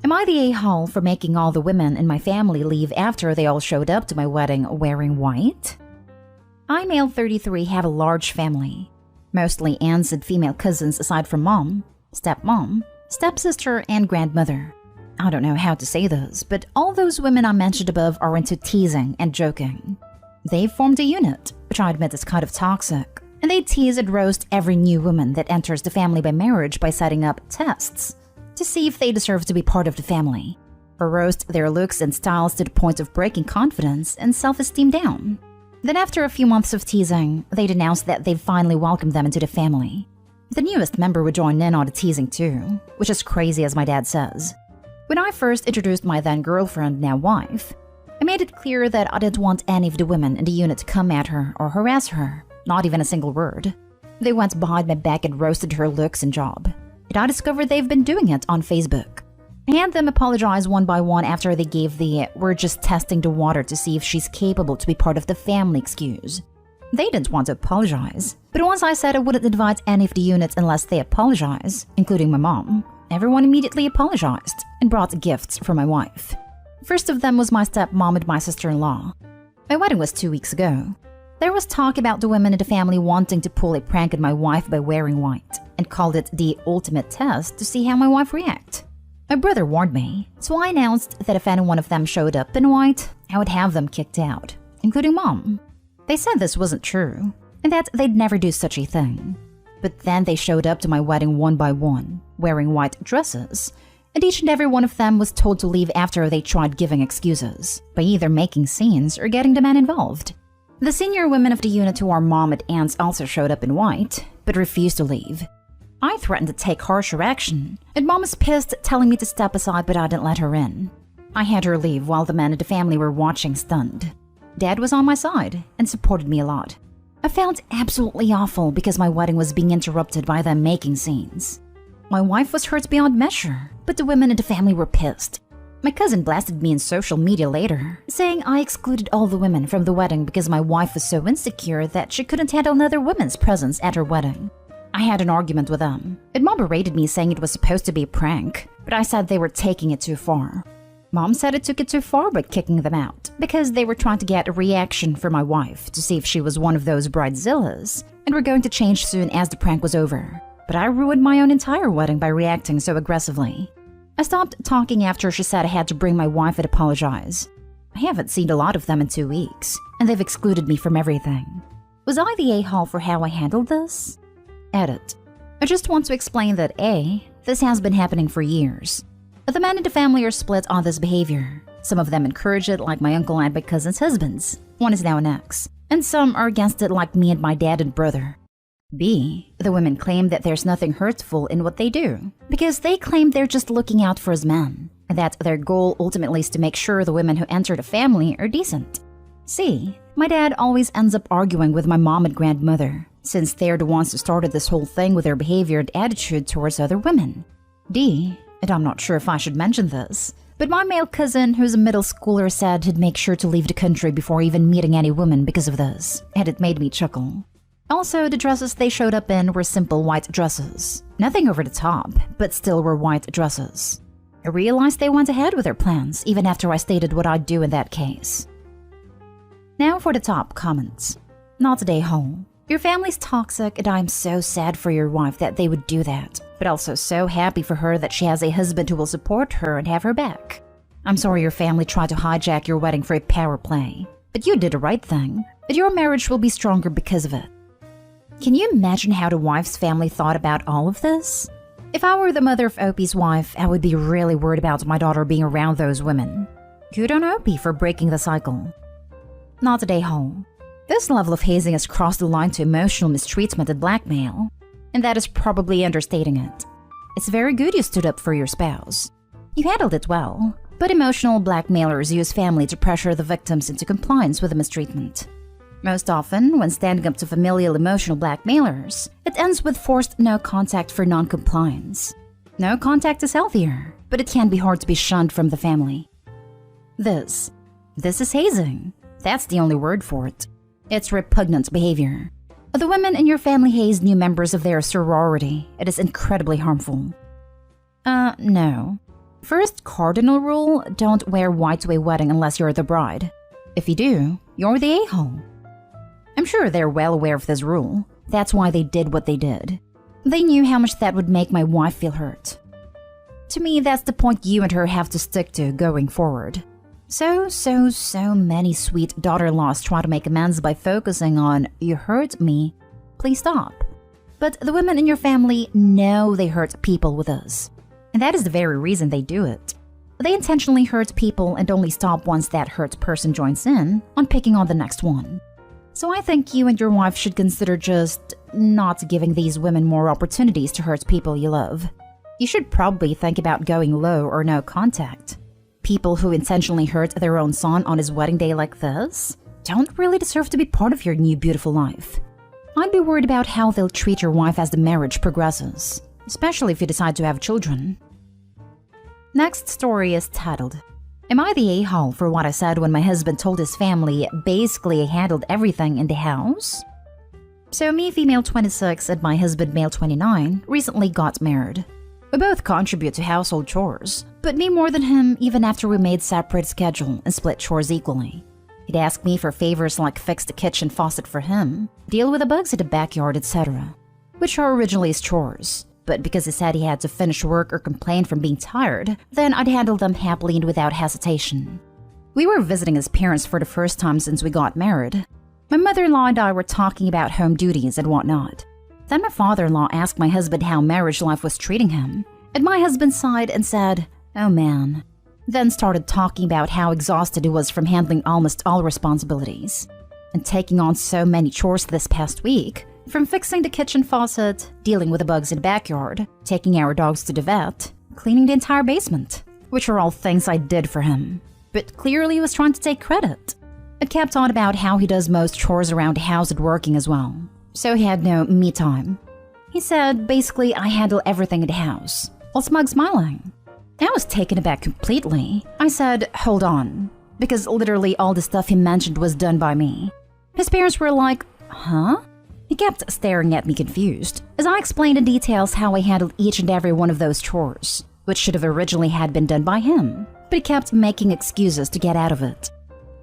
Am I the a-hole for making all the women in my family leave after they all showed up to my wedding wearing white? I, male 33, have a large family. Mostly aunts and female cousins aside from mom, stepmom, stepsister, and grandmother. I don't know how to say this, but all those women I mentioned above are into teasing and joking. They've formed a unit, which I admit is kind of toxic, and they tease and roast every new woman that enters the family by marriage by setting up tests to see if they deserve to be part of the family, or roast their looks and styles to the point of breaking confidence and self-esteem down. Then after a few months of teasing, they'd announce that they've finally welcomed them into the family. The newest member would join in on the teasing too, which is crazy as my dad says. When I first introduced my then girlfriend, now wife, I made it clear that I didn't want any of the women in the unit to come at her or harass her, not even a single word. They went behind my back and roasted her looks and job. And I discovered they've been doing it on Facebook. I had them apologize one by one after they gave the "we're just testing the water to see if she's capable to be part of the family" excuse. They didn't want to apologize, but once I said I wouldn't invite any of the units unless they apologize, including my mom, everyone immediately apologized and brought gifts for my wife. First of them was my stepmom and my sister-in-law. My wedding was 2 weeks ago. There was talk about the women in the family wanting to pull a prank on my wife by wearing white, and called it the ultimate test to see how my wife react. My brother warned me, so I announced that if any one of them showed up in white, I would have them kicked out, including mom. They said this wasn't true, and that they'd never do such a thing. But then they showed up to my wedding one by one, wearing white dresses, and each and every one of them was told to leave after they tried giving excuses, by either making scenes or getting the men involved. The senior women of the unit who are mom and aunts also showed up in white, but refused to leave. I threatened to take harsher action, and mom was pissed, telling me to step aside, but I didn't let her in. I had her leave while the men of the family were watching stunned. Dad was on my side and supported me a lot. I felt absolutely awful because my wedding was being interrupted by them making scenes. My wife was hurt beyond measure, but the women in the family were pissed. My cousin blasted me in social media later, saying I excluded all the women from the wedding because my wife was so insecure that she couldn't handle another woman's presence at her wedding. I had an argument with them, and mom berated me saying it was supposed to be a prank, but I said they were taking it too far. Mom said it took it too far by kicking them out, because they were trying to get a reaction from my wife to see if she was one of those bridezillas, and were going to change soon as the prank was over. But I ruined my own entire wedding by reacting so aggressively. I stopped talking after she said I had to bring my wife and apologize. I haven't seen a lot of them in 2 weeks, and they've excluded me from everything. Was I the a-hole for how I handled this? Edit. I just want to explain that A, this has been happening for years. The men in the family are split on this behavior. Some of them encourage it, like my uncle and my cousin's husbands. One is now an ex. And some are against it, like me and my dad and brother. B, the women claim that there's nothing hurtful in what they do, because they claim they're just looking out for us men, and that their goal ultimately is to make sure the women who enter the family are decent. C, my dad always ends up arguing with my mom and grandmother, since they're the ones who started this whole thing with their behavior and attitude towards other women. D, and I'm not sure if I should mention this, but my male cousin, who's a middle schooler, said he'd make sure to leave the country before even meeting any woman because of this, and it made me chuckle. Also, the dresses they showed up in were simple white dresses. Nothing over the top, but still were white dresses. I realized they went ahead with their plans, even after I stated what I'd do in that case. Now for the top comments. Not today, home. Your family's toxic, and I'm so sad for your wife that they would do that, but also so happy for her that she has a husband who will support her and have her back. I'm sorry your family tried to hijack your wedding for a power play, but you did the right thing, and your marriage will be stronger because of it. Can you imagine how the wife's family thought about all of this? If I were the mother of Opie's wife, I would be really worried about my daughter being around those women. Good on Opie for breaking the cycle. Not today, home. This level of hazing has crossed the line to emotional mistreatment and blackmail, and that is probably understating it. It's very good you stood up for your spouse. You handled it well, but emotional blackmailers use family to pressure the victims into compliance with the mistreatment. Most often, when standing up to familial emotional blackmailers, it ends with forced no contact for non-compliance. No contact is healthier, but it can be hard to be shunned from the family. This is hazing. That's the only word for it. It's repugnant behavior. The women in your family haze new members of their sorority. It is incredibly harmful. No. First cardinal rule, don't wear white to a wedding unless you're the bride. If you do, you're the a-hole. I'm sure they're well aware of this rule. That's why they did what they did. They knew how much that would make my wife feel hurt. To me, that's the point you and her have to stick to going forward. So many sweet daughter-in-laws try to make amends by focusing on, you hurt me, please stop. But the women in your family know they hurt people with us. And that is the very reason they do it. They intentionally hurt people and only stop once that hurt person joins in on picking on the next one. So I think you and your wife should consider just not giving these women more opportunities to hurt people you love. You should probably think about going low or no contact. People who intentionally hurt their own son on his wedding day like this don't really deserve to be part of your new beautiful life. I'd be worried about how they'll treat your wife as the marriage progresses, especially if you decide to have children. Next story is titled, Am I the a-hole for what I said when my husband told his family basically I handled everything in the house? So me, female 26, and my husband, male 29, recently got married. We both contribute to household chores, but me more than him even after we made separate schedule and split chores equally. He'd ask me for favors like fix the kitchen faucet for him, deal with the bugs in the backyard, etc., which are originally his chores. But because he said he had to finish work or complain from being tired, then I'd handle them happily and without hesitation. We were visiting his parents for the first time since we got married. My mother-in-law and I were talking about home duties and whatnot. Then my father-in-law asked my husband how marriage life was treating him, and my husband sighed and said, "Oh man." Then started talking about how exhausted he was from handling almost all responsibilities and taking on so many chores this past week, from fixing the kitchen faucet, dealing with the bugs in the backyard, taking our dogs to the vet, cleaning the entire basement, which are all things I did for him. But clearly he was trying to take credit. It kept on about how he does most chores around the house and working as well, so he had no me time. He said, basically, I handle everything in the house, while smug smiling. I was taken aback completely. I said, hold on, because literally all the stuff he mentioned was done by me. His parents were like, huh? He kept staring at me confused, as I explained in details how I handled each and every one of those chores, which should have originally had been done by him, but he kept making excuses to get out of it.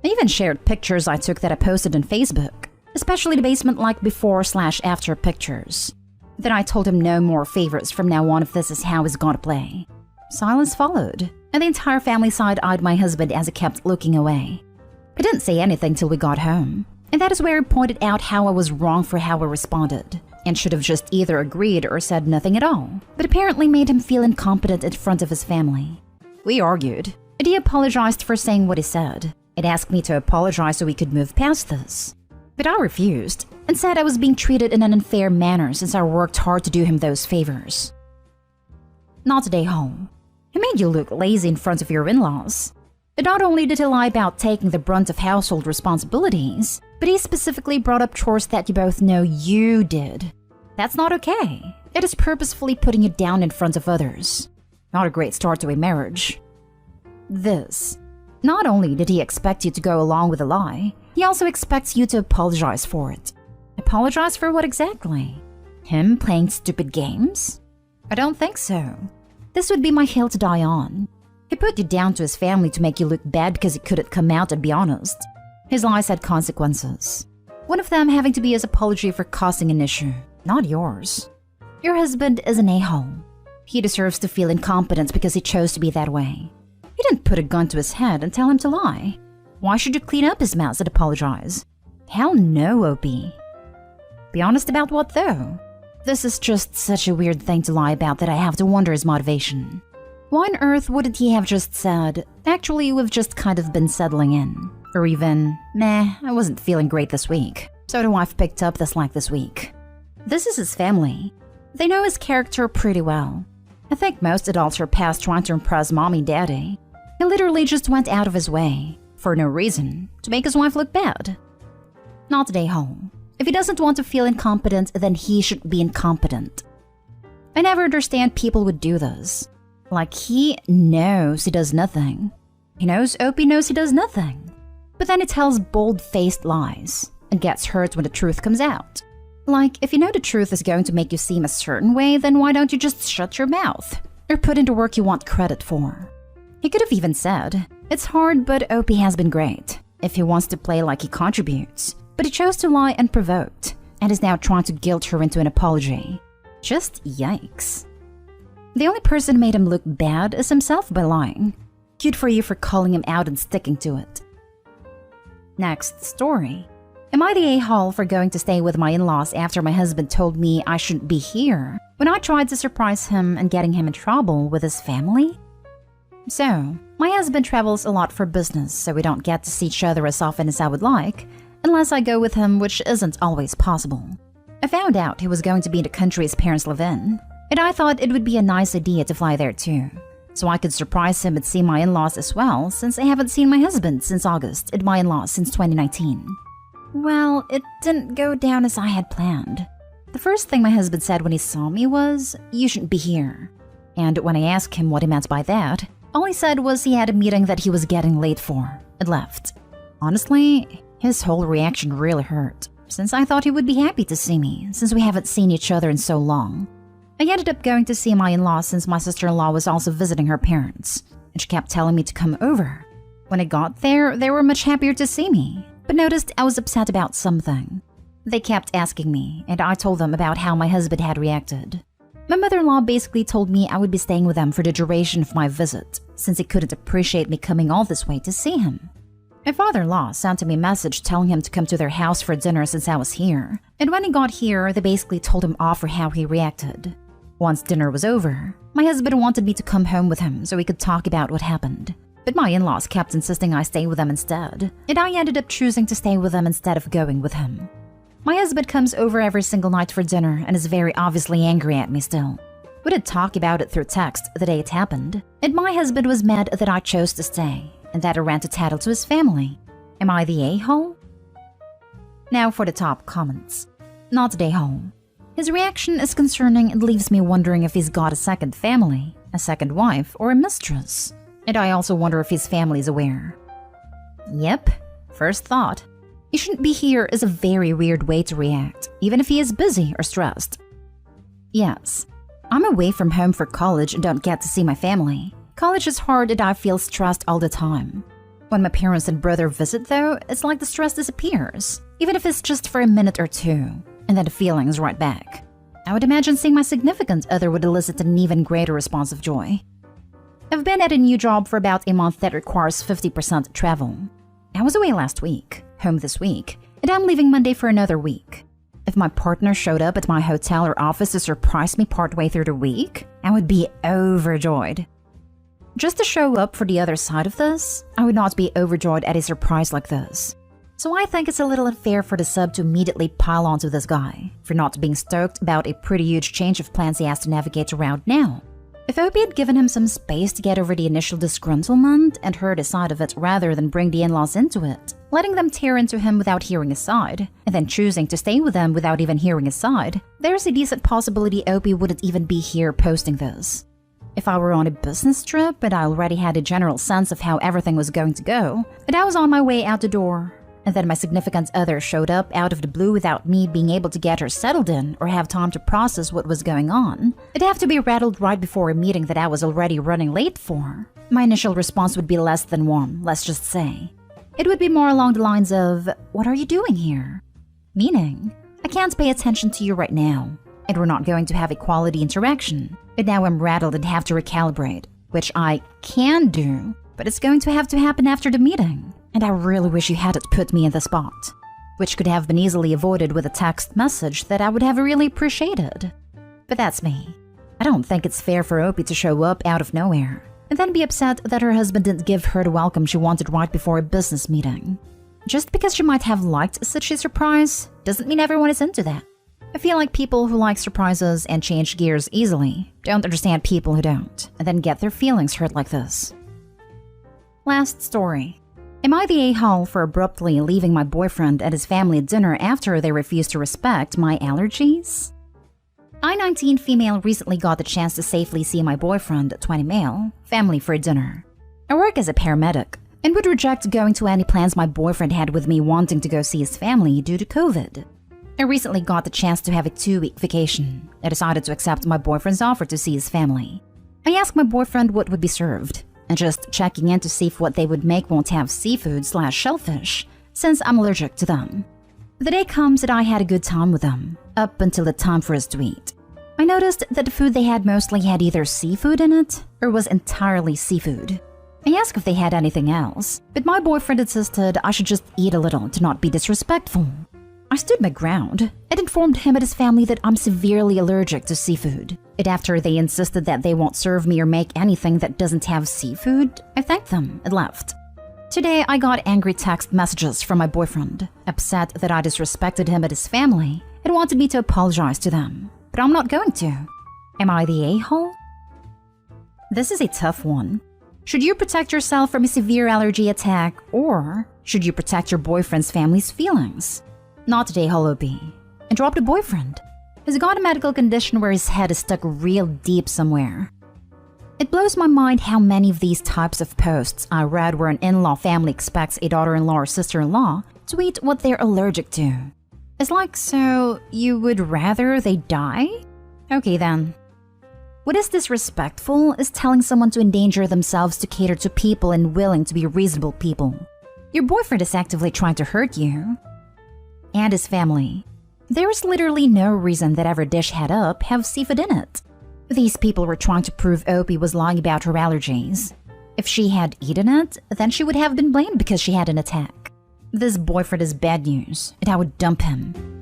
I even shared pictures I took that I posted on Facebook, especially the basement like before/after pictures. Then I told him no more favors from now on if this is how he's gonna play. Silence followed, and the entire family side-eyed my husband as he kept looking away. He didn't say anything till we got home, and that is where he pointed out how I was wrong for how I responded, and should have just either agreed or said nothing at all, but apparently made him feel incompetent in front of his family. We argued, and he apologized for saying what he said, and asked me to apologize so we could move past this. But I refused, and said I was being treated in an unfair manner since I worked hard to do him those favors. Not today, home. He made you look lazy in front of your in-laws. And not only did he lie about taking the brunt of household responsibilities, but he specifically brought up chores that you both know you did. That's not okay. It is purposefully putting you down in front of others. Not a great start to a marriage. This. Not only did he expect you to go along with a lie, he also expects you to apologize for it. Apologize for what exactly? Him playing stupid games? I don't think so. This would be my hill to die on. He put you down to his family to make you look bad because he couldn't come out and be honest. His lies had consequences. One of them having to be his apology for causing an issue, not yours. Your husband is an a-hole. He deserves to feel incompetent because he chose to be that way. You didn't put a gun to his head and tell him to lie. Why should you clean up his mess and apologize? Hell no, OP. Be honest about what though? This is just such a weird thing to lie about that I have to wonder his motivation. Why on earth wouldn't he have just said, actually, we've just kind of been settling in? Or even, meh, I wasn't feeling great this week, so the wife picked up the slack this week. This is his family. They know his character pretty well. I think most adults are past trying to impress mommy and daddy. He literally just went out of his way, for no reason, to make his wife look bad. Not today, home. If he doesn't want to feel incompetent, then he should be incompetent. I never understand people would do this. Like he knows he does nothing. He knows Opie knows he does nothing. But then he tells bold-faced lies and gets hurt when the truth comes out. Like, if you know the truth is going to make you seem a certain way, then why don't you just shut your mouth or put in the work you want credit for? He could have even said, "It's hard, but OP has been great," if he wants to play like he contributes. But he chose to lie unprovoked and is now trying to guilt her into an apology. Just yikes. The only person who made him look bad is himself by lying. Good for you for calling him out and sticking to it. Next story. Am I the a-hole for going to stay with my in-laws after my husband told me I shouldn't be here when I tried to surprise him and getting him in trouble with his family? So, my husband travels a lot for business, so we don't get to see each other as often as I would like, unless I go with him, which isn't always possible. I found out he was going to be in the country his parents live in, and I thought it would be a nice idea to fly there too, so I could surprise him and see my in-laws as well, since I haven't seen my husband since August and my in-laws since 2019. Well, it didn't go down as I had planned. The first thing my husband said when he saw me was, "You shouldn't be here." And when I asked him what he meant by that, all he said was he had a meeting that he was getting late for and left. Honestly, his whole reaction really hurt, since I thought he would be happy to see me, since we haven't seen each other in so long. I ended up going to see my in-laws since my sister-in-law was also visiting her parents, and she kept telling me to come over. When I got there, they were much happier to see me, but noticed I was upset about something. They kept asking me, and I told them about how my husband had reacted. My mother-in-law basically told me I would be staying with them for the duration of my visit, since he couldn't appreciate me coming all this way to see him. My father-in-law sent me a message telling him to come to their house for dinner since I was here, and when he got here, they basically told him off for how he reacted. Once dinner was over, my husband wanted me to come home with him so we could talk about what happened. But my in-laws kept insisting I stay with them instead, and I ended up choosing to stay with them instead of going with him. My husband comes over every single night for dinner and is very obviously angry at me still. We did talk about it through text the day it happened, and my husband was mad that I chose to stay, and that I ran to tattle to his family. Am I the a-hole? Now for the top comments. Not the a-hole. His reaction is concerning and leaves me wondering if he's got a second family, a second wife, or a mistress. And I also wonder if his family is aware. Yep, first thought. "You shouldn't be here" is a very weird way to react, even if he is busy or stressed. Yes, I'm away from home for college and don't get to see my family. College is hard and I feel stressed all the time. When my parents and brother visit though, it's like the stress disappears, even if it's just for a minute or two, and then the feeling is right back. I would imagine seeing my significant other would elicit an even greater response of joy. I've been at a new job for about a month that requires 50% travel. I was away last week, home this week, and I'm leaving Monday for another week. If my partner showed up at my hotel or office to surprise me partway through the week, I would be overjoyed. Just to show up for the other side of this, I would not be overjoyed at a surprise like this. So I think it's a little unfair for the sub to immediately pile onto this guy, for not being stoked about a pretty huge change of plans he has to navigate around now. If Opie had given him some space to get over the initial disgruntlement and heard his side of it rather than bring the in-laws into it, letting them tear into him without hearing his side, and then choosing to stay with them without even hearing his side, there's a decent possibility Opie wouldn't even be here posting this. If I were on a business trip and I already had a general sense of how everything was going to go, and I was on my way out the door, and then my significant other showed up out of the blue without me being able to get her settled in or have time to process what was going on, I'd have to be rattled right before a meeting that I was already running late for. My initial response would be less than warm, let's just say. It would be more along the lines of, "What are you doing here?" Meaning, "I can't pay attention to you right now, and we're not going to have a quality interaction, but now I'm rattled and have to recalibrate," which I can do, but it's going to have to happen after the meeting. And I really wish you hadn't put me in the spot, which could have been easily avoided with a text message that I would have really appreciated. But that's me. I don't think it's fair for Opie to show up out of nowhere and then be upset that her husband didn't give her the welcome she wanted right before a business meeting. Just because she might have liked such a surprise doesn't mean everyone is into that. I feel like people who like surprises and change gears easily don't understand people who don't, and then get their feelings hurt like this. Last story. Am I the a-hole for abruptly leaving my boyfriend at his family at dinner after they refused to respect my allergies? I, 19 female, recently got the chance to safely see my boyfriend, 20 male, family for dinner. I work as a paramedic and would reject going to any plans my boyfriend had with me wanting to go see his family due to COVID. I recently got the chance to have a 2-week vacation. I decided to accept my boyfriend's offer to see his family. I asked my boyfriend what would be served, and just checking in to see if what they would make won't have seafood/shellfish, since I'm allergic to them. The day comes that I had a good time with them, up until the time for us to eat. I noticed that the food they had mostly had either seafood in it, or was entirely seafood. I asked if they had anything else, but my boyfriend insisted I should just eat a little to not be disrespectful. I stood my ground and informed him and his family that I'm severely allergic to seafood. And after they insisted that they won't serve me or make anything that doesn't have seafood, I thanked them and left. Today, I got angry text messages from my boyfriend, upset that I disrespected him and his family, and wanted me to apologize to them. But I'm not going to. Am I the a-hole? This is a tough one. Should you protect yourself from a severe allergy attack, or should you protect your boyfriend's family's feelings? Not today, Hollow B. And drop the boyfriend. He's got a medical condition where his head is stuck real deep somewhere. It blows my mind how many of these types of posts I read where an in-law family expects a daughter-in-law or sister-in-law to eat what they're allergic to. It's like, so you would rather they die? Okay then. What is disrespectful is telling someone to endanger themselves to cater to people and willing to be reasonable people. Your boyfriend is actively trying to hurt you. And his family. There is literally no reason that every dish had up have seafood in it. These people were trying to prove Opie was lying about her allergies. If she had eaten it, then she would have been blamed because she had an attack. This boyfriend is bad news, and I would dump him.